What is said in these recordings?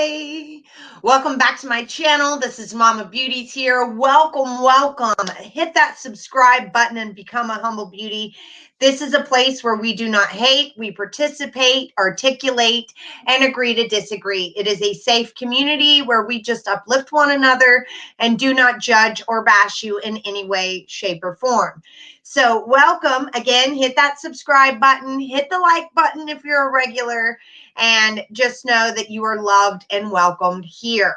Hey, welcome back to my channel. This is Mama Beauties here. Welcome. Hit that subscribe button and become a humble beauty. This is a place where we do not hate, we participate, articulate, and agree to disagree. It is a safe community where we just uplift one another and do not judge or bash you in any way, shape, or form. So welcome again. Hit that subscribe button, hit the like button if you're a regular, and just know that you are loved and welcomed here.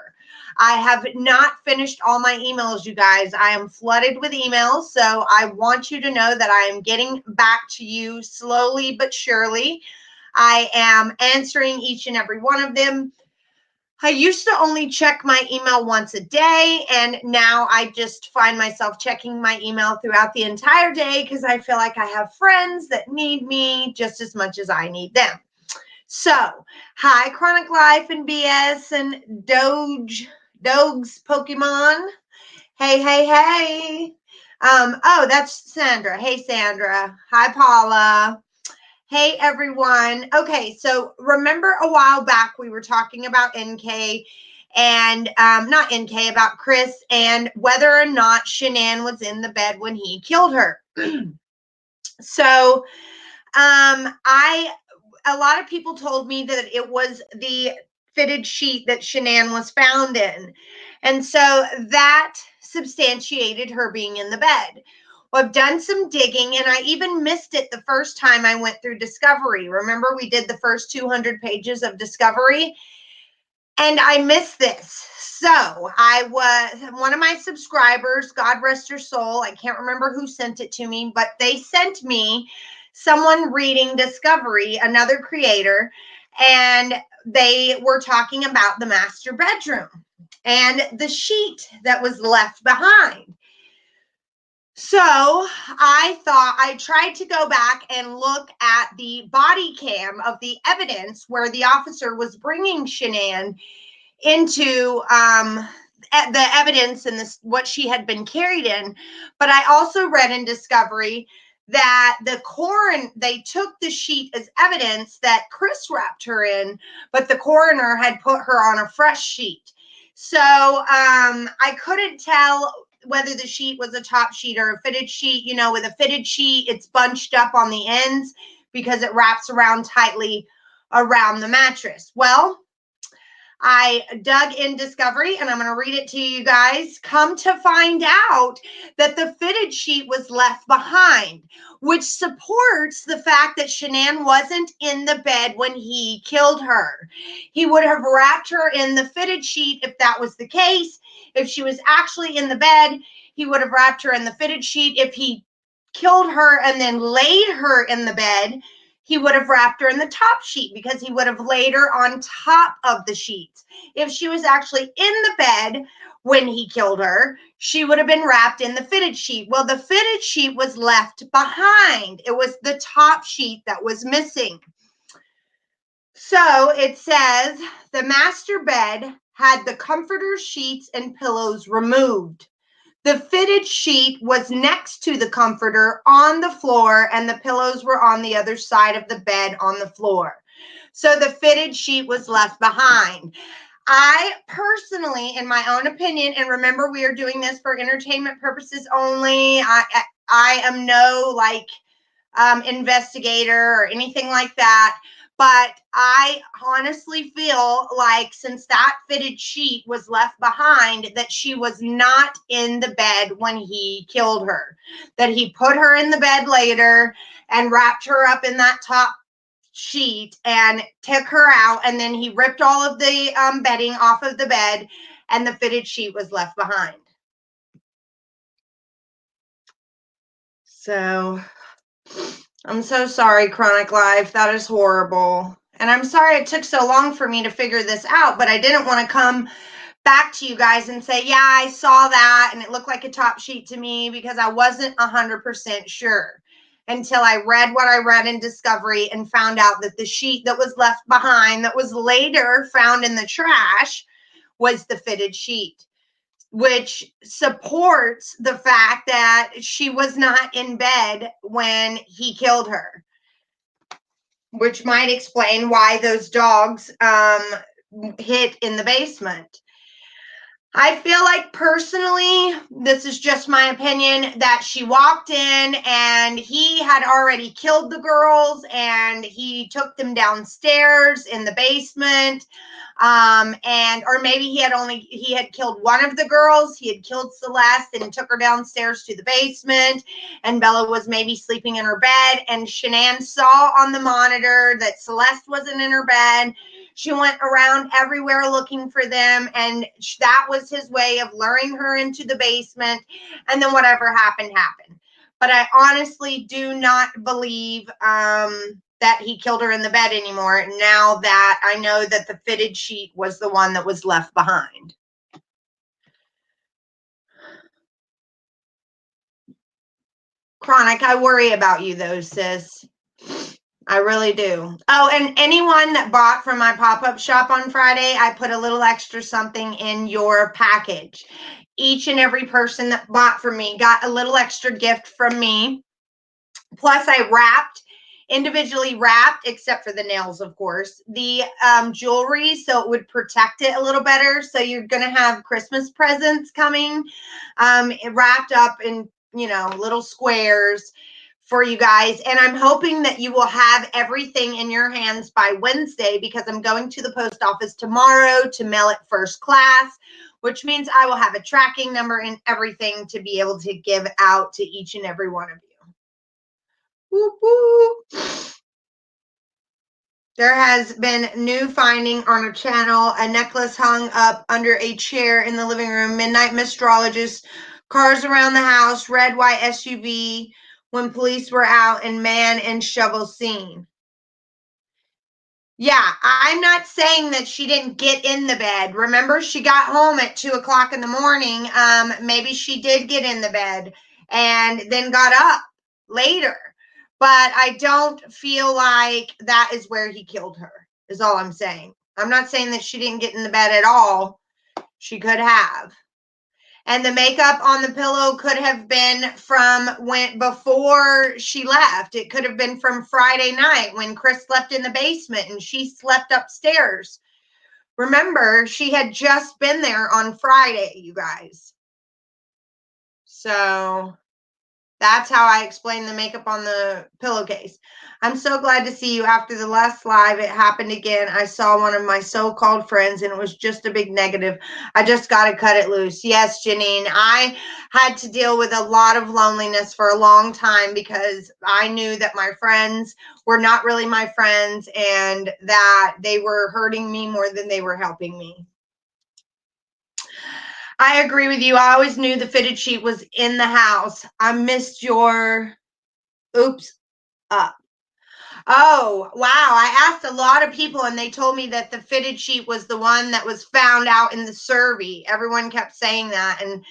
I have not finished all my emails, you guys. I am flooded with emails, so I want you to know that I am getting back to you slowly but surely. I am answering each and every one of them. I used to only check my email once a day, and now I just find myself checking my email throughout the entire day because I feel like I have friends that need me just as much as I need them. So, hi, Chronic Life and BS and Dogs Pokemon. Hey. Oh, that's Sandra. Hey, Sandra. Hi, Paula. Hey, everyone. Okay, so remember a while back we were talking about NK and not NK, about Chris and whether or not Shanann was in the bed when he killed her. So, a lot of people told me that it was the fitted sheet that Shanann was found in. And so that substantiated her being in the bed. Well, I've done some digging, and I even missed it the first time I went through Discovery. Remember, we did the first 200 pages of Discovery, and I missed this. So one of my subscribers, God rest her soul, I can't remember who sent it to me, but they sent me someone reading Discovery, another creator, and they were talking about the master bedroom and the sheet that was left behind. So I tried to go back and look at the body cam of the evidence where the officer was bringing Shanann into the evidence and what she had been carried in. But I also read in Discovery that they took the sheet as evidence that Chris wrapped her in, but the coroner had put her on a fresh sheet. So I couldn't tell whether the sheet was a top sheet or a fitted sheet. You know, with a fitted sheet, it's bunched up on the ends because it wraps around tightly around the mattress. Well, I dug in Discovery, and I'm going to read it to you guys. Come to find out that the fitted sheet was left behind, which supports the fact that Shanann wasn't in the bed when he killed her. He would have wrapped her in the fitted sheet if that was the case. If she was actually in the bed, he would have wrapped her in the fitted sheet. If he killed her and then laid her in the bed, he would have wrapped her in the top sheet because he would have laid her on top of the sheets. If she was actually in the bed when he killed her, she would have been wrapped in the fitted sheet. Well, the fitted sheet was left behind. It was the top sheet that was missing. So it says the master bed had the comforter, sheets, and pillows removed. The fitted sheet was next to the comforter on the floor, and the pillows were on the other side of the bed on the floor. So the fitted sheet was left behind. I personally, in my own opinion, and remember, we are doing this for entertainment purposes only. I am no investigator or anything like that. But I honestly feel like since that fitted sheet was left behind, that she was not in the bed when he killed her, that he put her in the bed later and wrapped her up in that top sheet and took her out, and then he ripped all of the bedding off of the bed, and the fitted sheet was left behind. So I'm so sorry, Chronic Life. That is horrible. And I'm sorry it took so long for me to figure this out, but I didn't want to come back to you guys and say, yeah, I saw that and it looked like a top sheet to me, because I wasn't 100% sure until I read what I read in Discovery and found out that the sheet that was left behind, that was later found in the trash, was the fitted sheet, which supports the fact that she was not in bed when he killed her, which might explain why those dogs hit in the basement. I feel like personally, this is just my opinion, that she walked in and he had already killed the girls and he took them downstairs in the basement. Or maybe he had killed one of the girls. He had killed Celeste and took her downstairs to the basement, and Bella was maybe sleeping in her bed, and Shanann saw on the monitor that Celeste wasn't in her bed. She went around everywhere looking for them, and that was his way of luring her into the basement, and then whatever happened, happened. But I honestly do not believe that he killed her in the bed anymore, now that I know that the fitted sheet was the one that was left behind. Chronic, I worry about you though, sis. I really do. Oh, and anyone that bought from my pop-up shop on Friday, I put a little extra something in your package. Each and every person that bought from me got a little extra gift from me. Plus, I individually wrapped, except for the nails, of course, the jewelry so it would protect it a little better. So you're going to have Christmas presents coming wrapped up in, little squares for you guys. And I'm hoping that you will have everything in your hands by Wednesday, because I'm going to the post office tomorrow to mail it first class, which means I will have a tracking number and everything to be able to give out to each and every one of you. Whoop, whoop. There has been new finding on our channel, a necklace hung up under a chair in the living room, midnight mistrologist, cars around the house, red, white SUV when police were out, and man and shovel seen. Yeah, I'm not saying that she didn't get in the bed. Remember, she got home at 2:00 in the morning. Maybe she did get in the bed and then got up later. But I don't feel like that is where he killed her, is all I'm saying. I'm not saying that she didn't get in the bed at all. She could have. And the makeup on the pillow could have been from before she left. It could have been from Friday night when Chris slept in the basement and she slept upstairs. Remember, she had just been there on Friday, you guys. So that's how I explain the makeup on the pillowcase. I'm so glad to see you. After the last live, it happened again. I saw one of my so-called friends, and it was just a big negative. I just got to cut it loose. Yes, Janine, I had to deal with a lot of loneliness for a long time because I knew that my friends were not really my friends and that they were hurting me more than they were helping me. I agree with you. I always knew the fitted sheet was in the house. I missed your oops up. Oh, wow. I asked a lot of people and they told me that the fitted sheet was the one that was found out in the survey. Everyone kept saying that and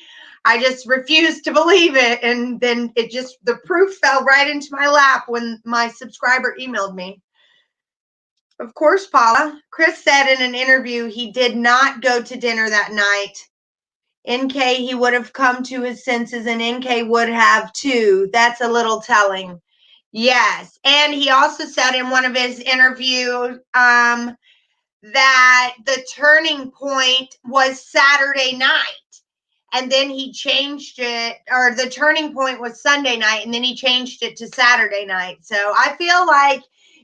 I just refused to believe it. And then the proof fell right into my lap when my subscriber emailed me. Of course, Paula. Chris said in an interview he did not go to dinner that night. NK, he would have come to his senses, and NK would have too. That's a little telling. Yes. And he also said in one of his interviews that the turning point was Saturday night. And then he changed it, or the turning point was Sunday night, and then he changed it to Saturday night. So I feel like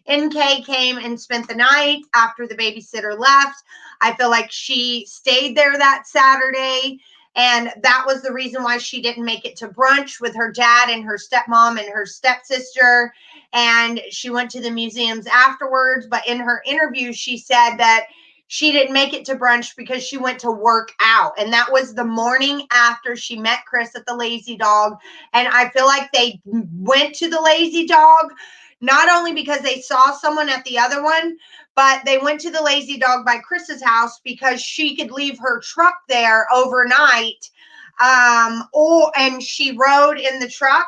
NK came and spent the night after the babysitter left. I feel like she stayed there that Saturday. And that was the reason why she didn't make it to brunch with her dad and her stepmom and her stepsister. And she went to the museums afterwards. But in her interview, she said that she didn't make it to brunch because she went to work out. And that was the morning after she met Chris at the Lazy Dog. And I feel like they went to the Lazy Dog not only because they saw someone at the other one, but they went to the Lazy Dog by Chris's house because she could leave her truck there overnight. And she rode in the truck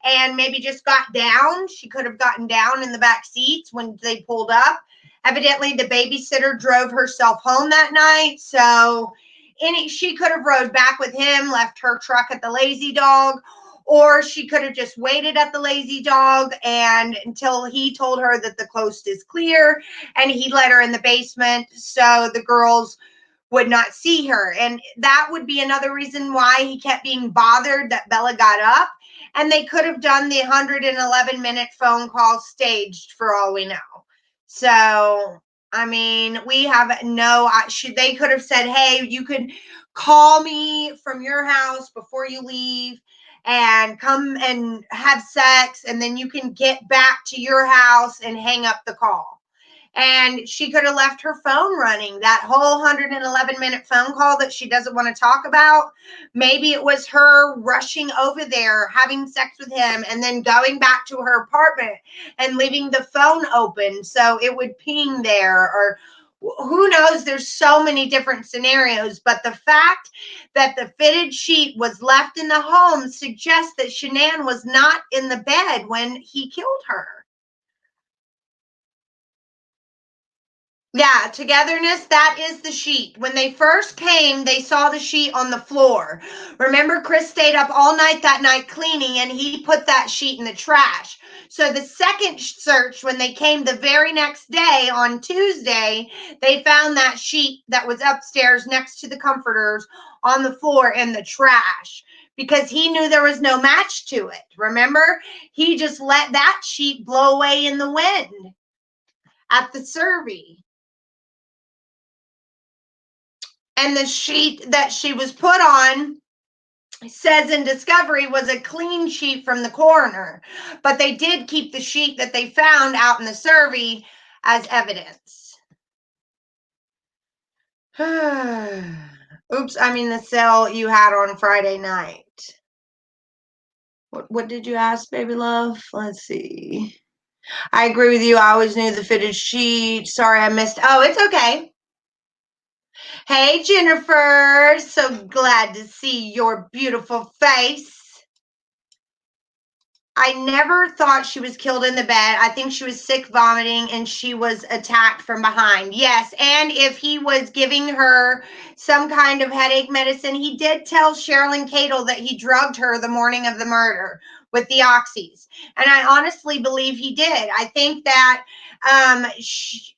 and maybe just got down. She could have gotten down in the back seats when they pulled up. Evidently, the babysitter drove herself home that night. So she could have rode back with him, left her truck at the Lazy Dog, or she could have just waited at the lazy dog and until he told her that the coast is clear, and he let her in the basement so the girls would not see her. And that would be another reason why he kept being bothered that Bella got up. And they could have done the 111-minute phone call staged for all we know. So, I mean, we have no, they could have said, hey, you could call me from your house before you leave and come and have sex, and then you can get back to your house and hang up the call. And she could have left her phone running that whole 111-minute phone call that she doesn't want to talk about. Maybe it was her rushing over there, having sex with him, and then going back to her apartment and leaving the phone open so it would ping there, or who knows. There's so many different scenarios, but the fact that the fitted sheet was left in the home suggests that Shanann was not in the bed when he killed her. Yeah, togetherness, that is the sheet. When they first came, they saw the sheet on the floor. Remember, Chris stayed up all night that night cleaning, and he put that sheet in the trash. So the second search, when they came the very next day on Tuesday, they found that sheet that was upstairs next to the comforters on the floor in the trash because he knew there was no match to it. Remember, he just let that sheet blow away in the wind at the survey. And the sheet that she was put on says in discovery was a clean sheet from the coroner, but they did keep the sheet that they found out in the survey as evidence. Oops, I mean the cell you had on Friday night. What did you ask, baby love? Let's see. I agree with you. I always knew the fitted sheet. Sorry I missed. Oh, it's okay. Hey, Jennifer. So glad to see your beautiful face. I never thought she was killed in the bed. I think she was sick, vomiting, and she was attacked from behind. Yes, and if he was giving her some kind of headache medicine, he did tell Sherilyn Cadle that he drugged her the morning of the murder with the oxys. And I honestly believe he did. I think that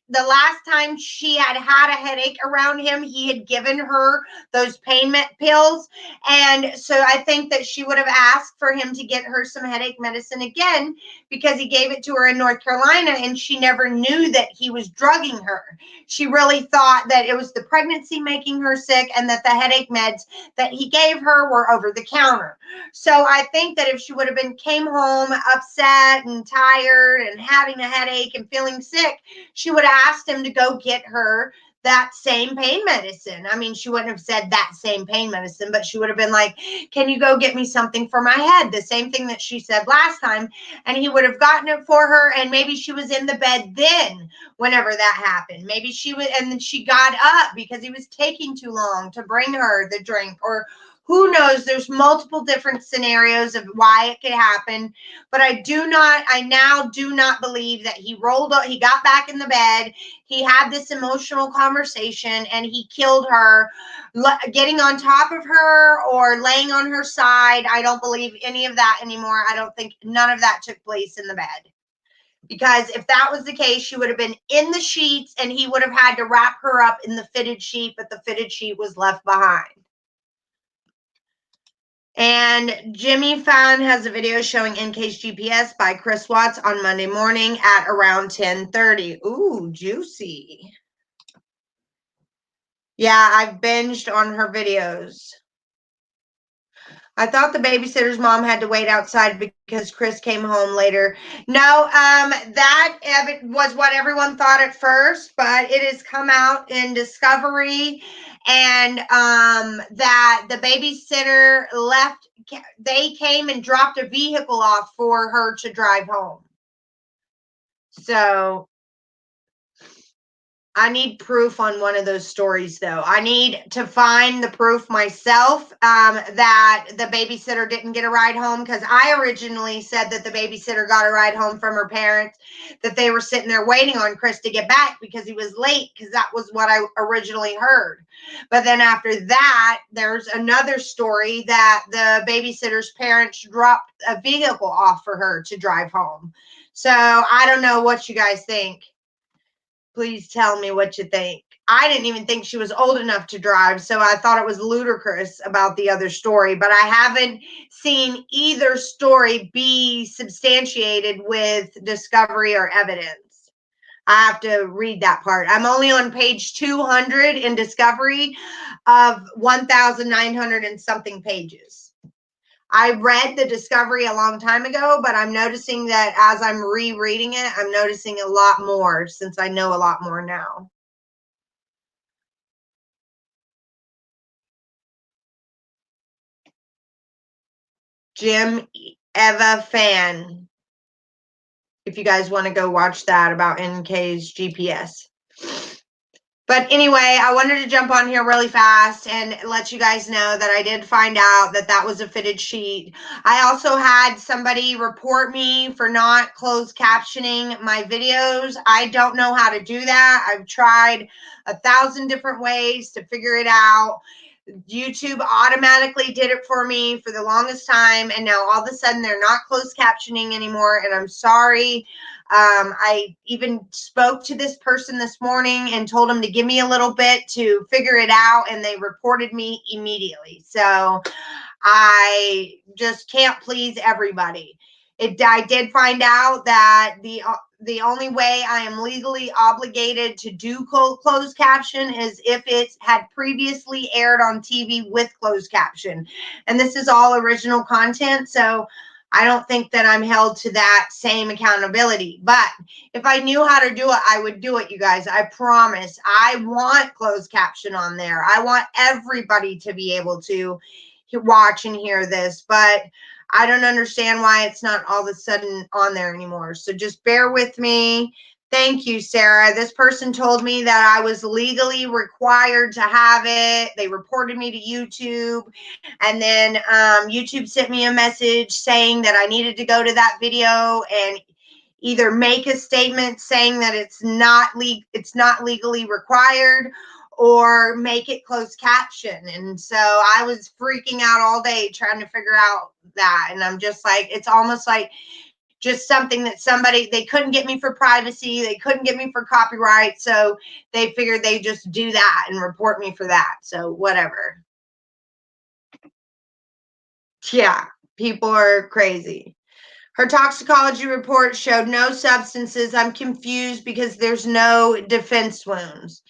the last time she had a headache around him, he had given her those pain pills. And so I think that she would have asked for him to get her some headache medicine again because he gave it to her in North Carolina, and she never knew that he was drugging her. She really thought that it was the pregnancy making her sick and that the headache meds that he gave her were over the counter. So I think that if she would have came home upset and tired and having a headache and feeling sick, she would have asked him to go get her that same pain medicine. I mean, she wouldn't have said that same pain medicine, but she would have been like, can you go get me something for my head? The same thing that she said last time. And he would have gotten it for her. And maybe she was in the bed then whenever that happened. Maybe she was, and then she got up because he was taking too long to bring her the drink, or who knows. There's multiple different scenarios of why it could happen, but I now do not believe that he got back in the bed, he had this emotional conversation, and he killed her getting on top of her or laying on her side. I don't believe any of that anymore. I don't think none of that took place in the bed. Because if that was the case, she would have been in the sheets and he would have had to wrap her up in the fitted sheet, but the fitted sheet was left behind. And Jimmy Fallon has a video showing NK's GPS by Chris Watts on Monday morning at around 10:30. Ooh, juicy. Yeah, I've binged on her videos. I thought the babysitter's mom had to wait outside because Chris came home later. No, that was what everyone thought at first, but it has come out in Discovery, and that the babysitter left. They came and dropped a vehicle off for her to drive home. So I need proof on one of those stories, though. I need to find the proof myself that the babysitter didn't get a ride home, because I originally said that the babysitter got a ride home from her parents, that they were sitting there waiting on Chris to get back because he was late, because that was what I originally heard. But then after that, there's another story that the babysitter's parents dropped a vehicle off for her to drive home. So I don't know what you guys think. Please tell me what you think. I didn't even think she was old enough to drive, so I thought it was ludicrous about the other story, but I haven't seen either story be substantiated with discovery or evidence. I have to read that part. I'm only on page 200 in discovery of 1,900 and something pages. I read the discovery a long time ago, but I'm noticing that as I'm rereading it, I'm noticing a lot more since I know a lot more now. Jim Eva fan, if you guys want to go watch that about NK's GPS. But anyway, I wanted to jump on here really fast and let you guys know that I did find out that that was a fitted sheet. I also had somebody report me for not closed captioning my videos. I don't know how to do that. I've tried 1,000 different ways to figure it out. YouTube automatically did it for me for the longest time, and now all of a sudden they're not closed captioning anymore, and I'm sorry. I even spoke to this person this morning and told them to give me a little bit to figure it out, and they reported me immediately. So I just can't please everybody. I did find out that the only way I am legally obligated to do closed caption is if it had previously aired on TV with closed caption. And this is all original content, so I don't think that I'm held to that same accountability. But if I knew how to do it, I would do it, you guys. I promise. I want closed caption on there. I want everybody to be able to watch and hear this, but I don't understand why it's not all of a sudden on there anymore. So just bear with me. Thank you, Sarah. This person told me that I was legally required to have it. They reported me to YouTube. And then YouTube sent me a message saying that I needed to go to that video and either make a statement saying that it's not legally required, or make it closed caption. And so I was freaking out all day trying to figure out that. And I'm just like, it's almost like just something that they couldn't get me for privacy. They couldn't get me for copyright. So they figured they just do that and report me for that. So whatever. Yeah, people are crazy. Her toxicology report showed no substances. I'm confused because there's no defense wounds.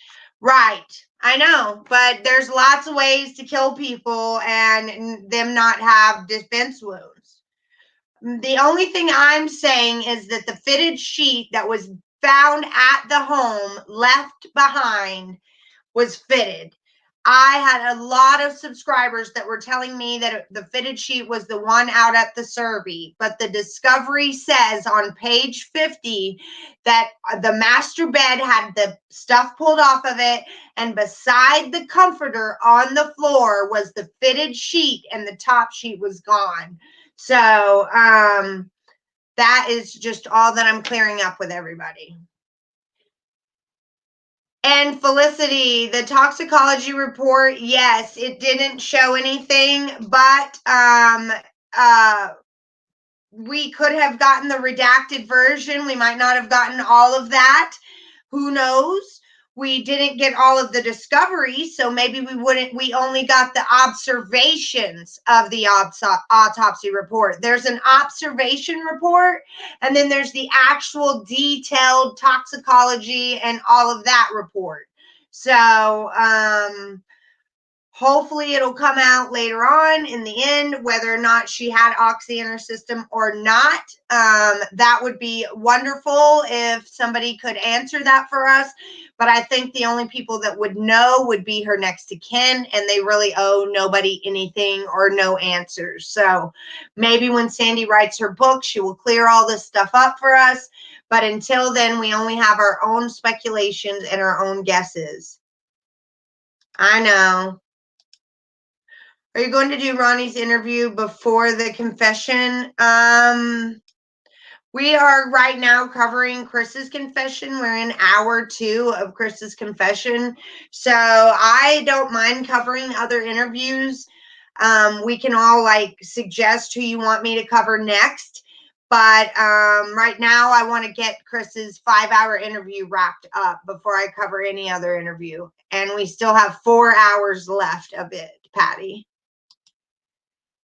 Right. I know, but there's lots of ways to kill people and them not have defense wounds. The only thing I'm saying is that the fitted sheet that was found at the home left behind was fitted. I had a lot of subscribers that were telling me that the fitted sheet was the one out at the Serby, but the discovery says on page 50 that the master bed had the stuff pulled off of it, and beside the comforter on the floor was the fitted sheet, and the top sheet was gone. So that is just all that I'm clearing up with everybody. And Felicity, the toxicology report, yes, it didn't show anything, but we could have gotten the redacted version. We might not have gotten all of that. Who knows? We didn't get all of the discoveries, so maybe we only got the observations of the autopsy report. There's an observation report, and then there's the actual detailed toxicology and all of that report. So hopefully it'll come out later on in the end, whether or not she had oxy in her system or not. That would be wonderful if somebody could answer that for us. But I think the only people that would know would be her next to kin, and they really owe nobody anything or no answers. So maybe when Sandy writes her book, she will clear all this stuff up for us. But until then, we only have our own speculations and our own guesses. I know. Are you going to do Ronnie's interview before the confession? We are right now covering Chris's confession. We're in hour 2 of Chris's confession. So I don't mind covering other interviews. We can all like suggest who you want me to cover next. But right now I want to get Chris's 5-hour interview wrapped up before I cover any other interview. And we still have 4 hours left of it, Patty.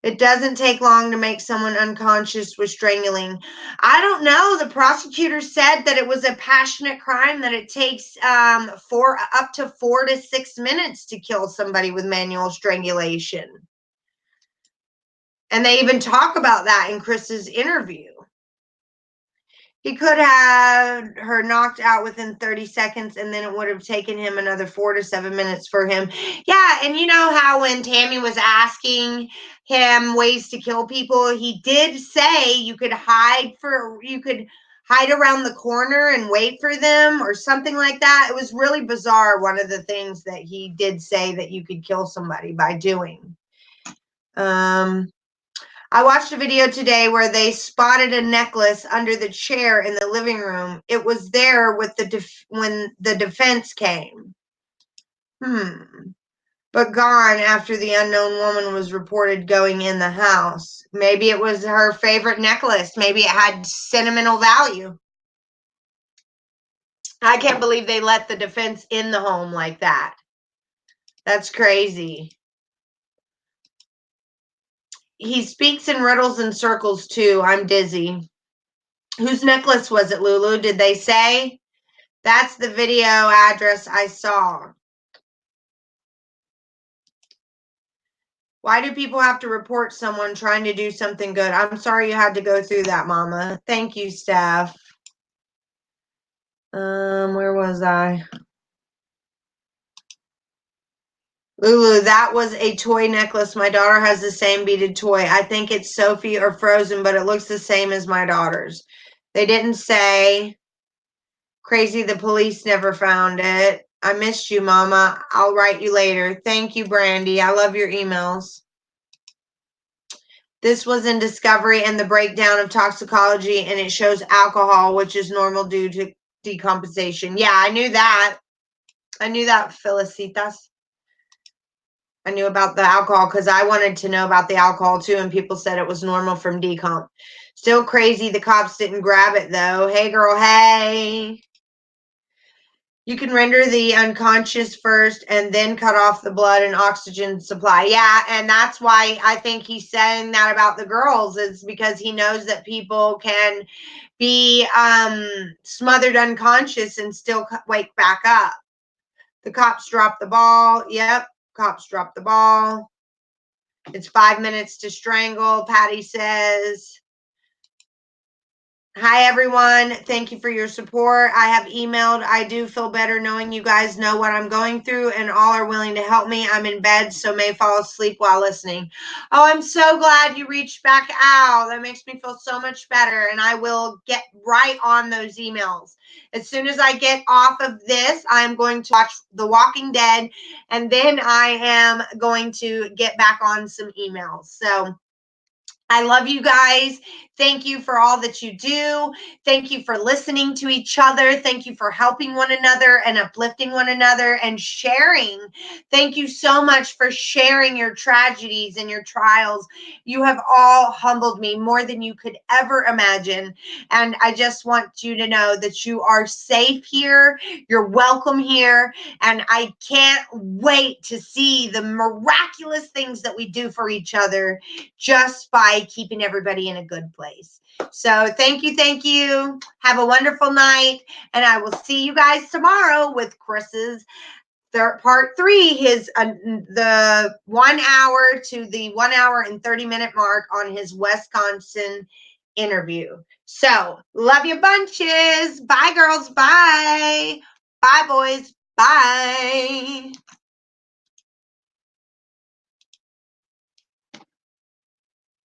It doesn't take long to make someone unconscious with strangling. I don't know. The prosecutor said that it was a passionate crime, that it takes up to 4 to 6 minutes to kill somebody with manual strangulation. And they even talk about that in Chris's interview. He could have her knocked out within 30 seconds, and then it would have taken him another 4 to 7 minutes for him. Yeah, and you know how when Tammy was asking him ways to kill people, he did say you could hide around the corner and wait for them or something like that. It was really bizarre, one of the things that he did say that you could kill somebody by doing. I watched a video today where they spotted a necklace under the chair in the living room. It was there with when the defense came. But gone after the unknown woman was reported going in the house. Maybe it was her favorite necklace. Maybe it had sentimental value. I can't believe they let the defense in the home like that. That's crazy. He speaks in riddles and circles too. I'm dizzy. Whose necklace was it, Lulu? Did they say? That's the video address I saw. Why do people have to report someone trying to do something good? I'm sorry you had to go through that, Mama. Thank you, Steph. Where was I? Lulu, that was a toy necklace. My daughter has the same beaded toy. I think it's Sophie or Frozen, but it looks the same as my daughter's. They didn't say. Crazy, the police never found it. I missed you, Mama. I'll write you later. Thank you, Brandy. I love your emails. This was in Discovery and the breakdown of toxicology, and it shows alcohol, which is normal due to decomposition. Yeah, I knew that. I knew that, Felicitas. I knew about the alcohol because I wanted to know about the alcohol too, and people said it was normal from decomp. Still crazy the cops didn't grab it, though. Hey, girl, hey. You can render the unconscious first and then cut off the blood and oxygen supply. Yeah, and that's why I think he's saying that about the girls, is because he knows that people can be smothered unconscious and still wake back up. The cops dropped the ball. Yep, cops dropped the ball. It's 5 minutes to strangle, Patty says. Hi, everyone. Thank you for your support. I have emailed. I do feel better knowing you guys know what I'm going through and all are willing to help me. I'm in bed, so may fall asleep while listening. Oh, I'm so glad you reached back out. That makes me feel so much better, and I will get right on those emails. As soon as I get off of this, I'm going to watch The Walking Dead, and then I am going to get back on some emails. So I love you guys. Thank you for all that you do. Thank you for listening to each other. Thank you for helping one another and uplifting one another and sharing. Thank you so much for sharing your tragedies and your trials. You have all humbled me more than you could ever imagine. And I just want you to know that you are safe here. You're welcome here. And I can't wait to see the miraculous things that we do for each other just by keeping everybody in a good place. So thank you. Thank you. Have a wonderful night. And I will see you guys tomorrow with Chris's part 3, his the 1 hour to the 1 hour and 30-minute mark on his Wisconsin interview. So love you bunches. Bye, girls. Bye. Bye, boys. Bye.